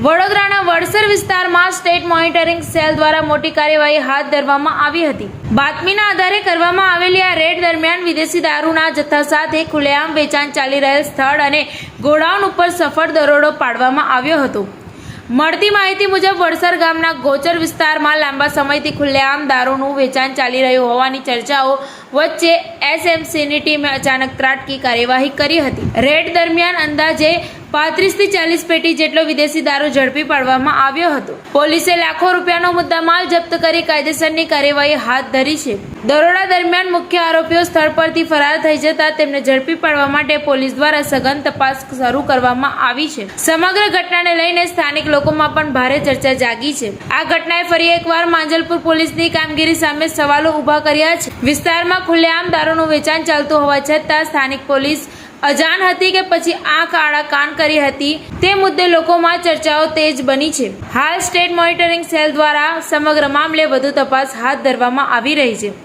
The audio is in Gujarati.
વડોદરાના વડસર વિસ્તારમાં સ્ટેટ મોનિટરિંગ સેલ દ્વારા મોટી કાર્યવાહી હાથ ધરવામાં આવી હતી। બાતમીના આધારે કરવામાં આવેલી આ રેડ દરમિયાન વિદેશી દારૂના જથ્થા સાથે ખુલ્લેઆમ વેચાણ ચાલી રહેલ સ્થળ અને ગોડાઉન ઉપર સફળ દરોડો પાડવામાં આવ્યો હતો। મળતી માહિતી મુજબ વડસર ગામના ગોચર વિસ્તારમાં લાંબા સમયથી ખુલ્લેઆમ દારૂનું વેચાણ ચાલી રહ્યું હોવાની ચર્ચાઓ વચ્ચે એસએમસીની ટીમે અચાનક ત્રાટકી કાર્યવાહી કરી હતી। રેડ દરમિયાન અંદાજે 35 થી 40 પેટી જેટલો વિદેશી દારૂ ઝડપી પાડવામાં આવ્યો હતો। પોલીસે લાખો રૂપિયાનો મુદ્દામાલ જપ્ત કરી કાયદેસરની કાર્યવાહી હાથ ધરી છે। દરોડા દરમિયાન મુખ્ય આરોપીઓ સ્થળ પરથી ફરાર થઈ જતા તેમને ઝડપી પાડવા માટે પોલીસ દ્વારા સઘન તપાસ શરૂ કરવામાં આવી છે। સમગ્ર ઘટનાને લઈને સ્થાનિક લોકોમાં પણ ભારે ચર્ચા જાગી છે। આ ઘટનાએ ફરી એકવાર માંજલપુર પોલીસની કામગીરી સામે સવાલો ઊભા કર્યા છે। વિસ્તારમાં ખુલ્લેઆમ દારૂનું વેચાણ ચાલતું હોવા છતાં સ્થાનિક પોલીસ અજાણ હતી કે પછી આંખ આડા કાન કરી હતી તે મુદ્દે લોકોમાં ચર્ચાઓ તેજ બની છે। હાલ સ્ટેટ મોનિટરિંગ સેલ દ્વારા સમગ્ર મામલે વધુ તપાસ હાથ ધરવામાં આવી રહી છે।